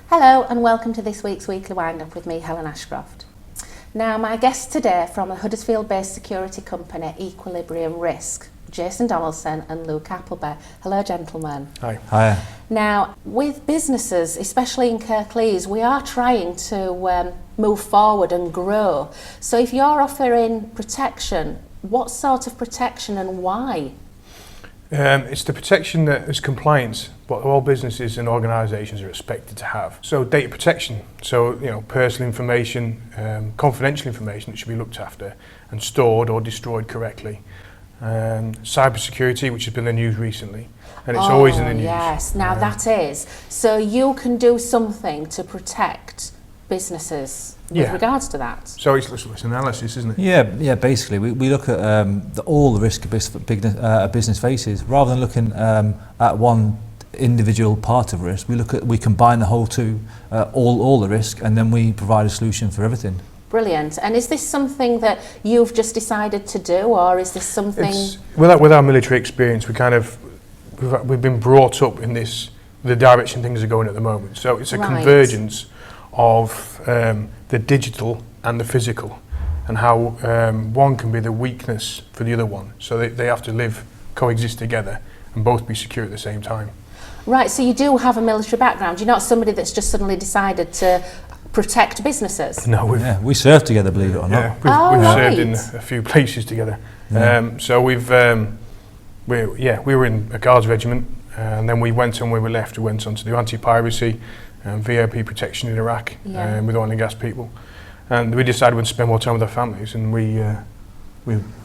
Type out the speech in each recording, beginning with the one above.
Hello and welcome to this week's Weekly Wind-Up with me, Helen Ashcroft. Now, my guests today from a Huddersfield-based security company, Equilibrium Risk, Jason Donaldson and Luke Appleby. Hello, gentlemen. Hi. Hi. Now, with businesses, especially in Kirklees, we are trying to move forward and grow. So if you're offering protection, what sort of protection and why? It's the protection that is compliance, what all businesses and organisations are expected to have. So data protection, so personal information, confidential information that should be looked after and stored or destroyed correctly. Cybersecurity, which has been in the news recently, and it's always in the news. Yes, now that is. So you can do something to protect businesses with regards to that. So it's analysis, isn't it? Yeah. Basically, we look at all the risk a business faces, rather than looking at one individual part of risk. We combine the whole all the risk, and then we provide a solution for everything. Brilliant. And is this something that you've just decided to do, or is this something? With our military experience, we've been brought up in the direction things are going at the moment. So it's a convergence of the digital and the physical, and how one can be the weakness for the other one. So they have to coexist together and both be secure at the same time. Right, so you do have a military background. You're not somebody that's just suddenly decided to protect businesses. No, we served together, believe it or not. Yeah, we've served in a few places together. Yeah. So we were in a Guards regiment, and then we went on. When we left, we went on to do anti-piracy and VIP protection in Iraq with oil and gas people. And we decided we'd spend more time with our families, and we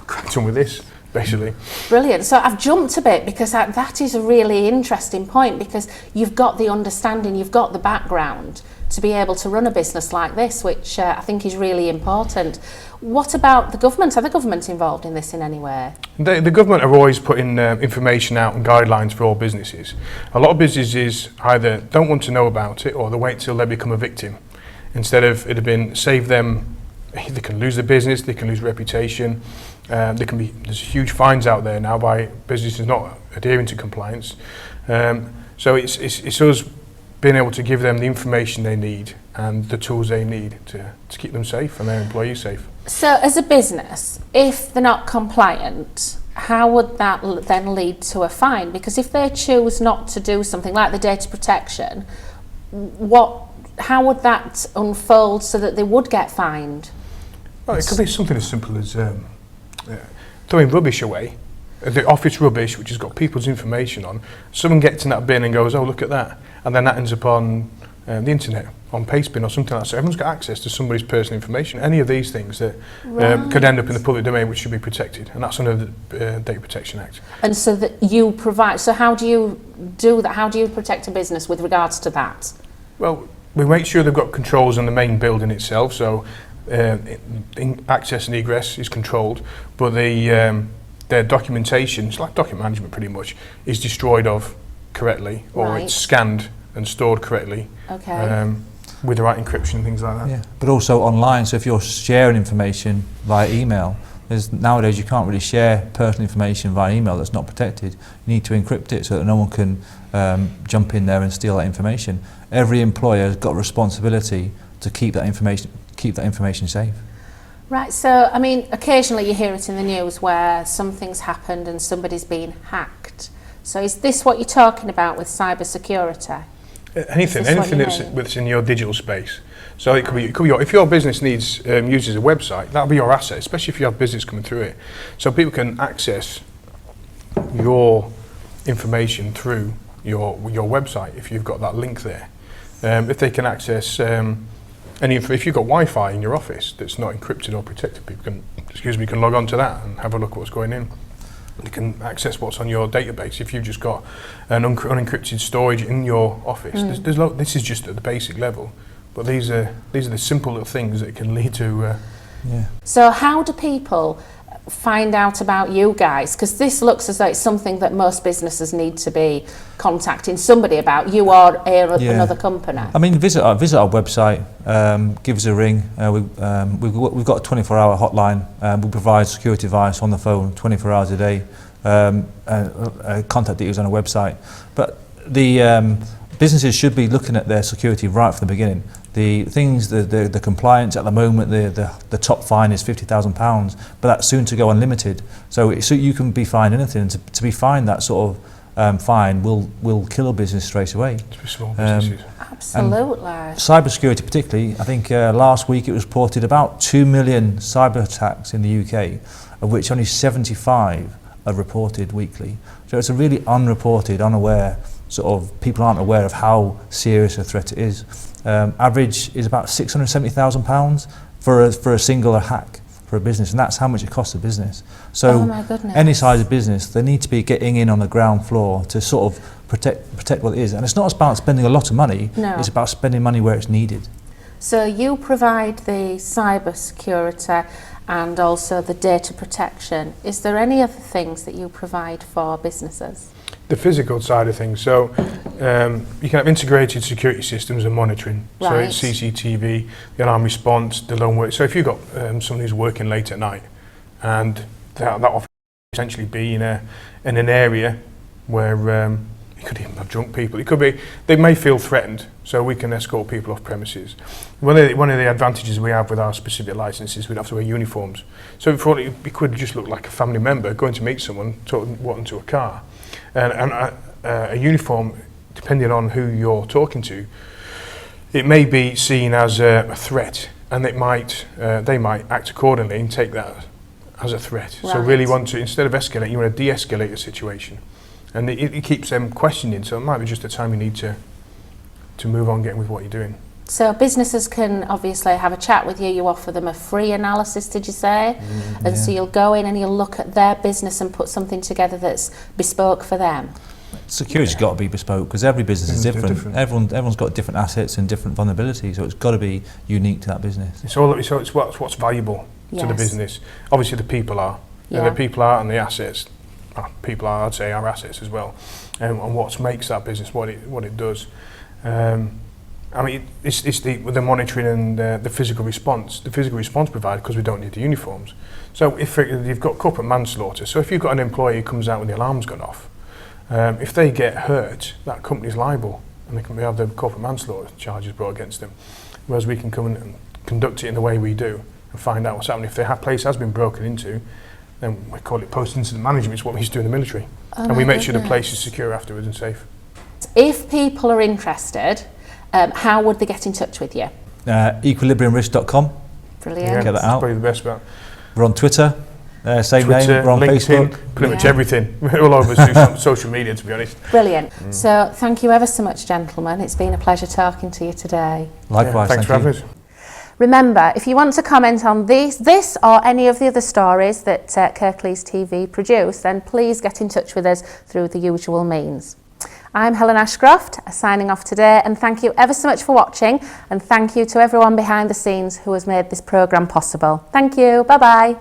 cracked on with this, basically. Brilliant. So I've jumped a bit because that is a really interesting point, because you've got the understanding, you've got the background to be able to run a business like this, which I think is really important. What about the government? Are the government involved in this in any way? The government are always putting information out and guidelines for all businesses. A lot of businesses either don't want to know about it, or they wait till they become a victim. Instead of it have been save them, they can lose their business, they can lose reputation. There's huge fines out there now by businesses not adhering to compliance. So it's us being able to give them the information they need and the tools they need to keep them safe and their employees safe. So as a business, if they're not compliant, how would that then lead to a fine? Because if they choose not to do something like the data protection, how would that unfold so that they would get fined? Well, it could be something as simple as throwing rubbish away, the office rubbish, which has got people's information on. Someone gets in that bin and goes, "Oh, look at that," and then that ends up on the internet, on Pastebin or something like that. So everyone's got access to somebody's personal information. Any of these things that could end up in the public domain, which should be protected, and that's under the Data Protection Act. And so that you provide. So how do you do that? How do you protect a business with regards to that? Well, we make sure they've got controls on the main building itself. So access and egress is controlled, but their documentation, it's like document management pretty much, is destroyed correctly, or it's scanned and stored correctly, with the right encryption and things like that. Yeah, but also online. So if you're sharing information via email, nowadays you can't really share personal information via email that's not protected. You need to encrypt it so that no one can jump in there and steal that information. Every employer has got a responsibility to keep that information safe. Right, so I mean, occasionally you hear it in the news where something's happened and somebody's been hacked. So is this what you're talking about with cybersecurity? Anything that's in your digital space. So it could be if your business uses a website, that'll be your asset, especially if you have business coming through it. So people can access your information through your website if you've got that link there. If they can access if you've got Wi-Fi in your office that's not encrypted or protected, people can log on to that and have a look at what's going in. They can access what's on your database. If you've just got an unencrypted storage in your office, this is just at the basic level. But these are the simple little things that can lead to. So how do people find out about you guys? Because this looks as though it's something that most businesses need to be contacting somebody about. You are another company. I mean, visit our website, give us a ring. We've got a 24-hour hotline. We provide security advice on the phone 24 hours a day. Contact details on our website. But the businesses should be looking at their security right from the beginning. The things, the compliance at the moment, the top fine is £50,000, but that's soon to go unlimited. So you can be fined anything. And to be fined that sort of fine will kill a business straight away. To small businesses. Absolutely. Cybersecurity particularly, I think last week it was reported about 2 million cyber attacks in the UK, of which only 75 are reported weekly. So it's a really unreported, unaware sort of, people aren't aware of how serious a threat it is. Average is about £670,000 for a single hack for a business, and that's how much it costs a business. So any size of business, they need to be getting in on the ground floor to sort of protect what it is. And it's not about spending a lot of money, it's about spending money where it's needed. So you provide the cyber security and also the data protection. Is there any other things that you provide for businesses? The physical side of things. So you can have integrated security systems and monitoring. Right. So it's CCTV, the alarm response, the lone work. So if you've got someone who's working late at night, and that office essentially be in an area where you could even have drunk people. It could be, they may feel threatened, so we can escort people off premises. One of the advantages we have with our specific licenses, we'd have to wear uniforms. So for all it could just look like a family member going to meet someone, walking to a car. And a uniform, depending on who you're talking to, it may be seen as a threat, and they might act accordingly and take that as a threat. Right. So really want to, instead of escalate, you want to de-escalate a situation. And it keeps them questioning, so it might be just a time you need to move on, getting with what you're doing. So businesses can obviously have a chat with you. You offer them a free analysis, did you say? And so you'll go in and you'll look at their business and put something together that's bespoke for them. Security's got to be bespoke because every business is different. Everyone's got different assets and different vulnerabilities, so it's got to be unique to that business. It's what's valuable to the business. Obviously the people are. And the people are, and the assets. People are, I'd say, our assets as well. And what makes that business what it does. I mean, it's the monitoring and the physical response. The physical response provided because we don't need the uniforms. So if you've got corporate manslaughter, so if you've got an employee who comes out when the alarm's gone off, if they get hurt, that company's liable, and they can have the corporate manslaughter charges brought against them. Whereas we can come and conduct it in the way we do and find out what's happening. If the place has been broken into, then we call it post-incident management. It's what we used to do in the military, and we make sure the place is secure afterwards and safe. If people are interested, how would they get in touch with you? Equilibriumrisk.com. Brilliant. Get that That's out. probably the best bet. We're on Twitter, same Twitter, name. We're on LinkedIn, Facebook. pretty much everything. We're all over social media, to be honest. Brilliant. So thank you ever so much, gentlemen. It's been a pleasure talking to you today. Likewise. Thanks for having us. Remember, if you want to comment on this or any of the other stories that Kirklees TV produce, then please get in touch with us through the usual means. I'm Helen Ashcroft, signing off today, and thank you ever so much for watching, and thank you to everyone behind the scenes who has made this programme possible. Thank you. Bye-bye.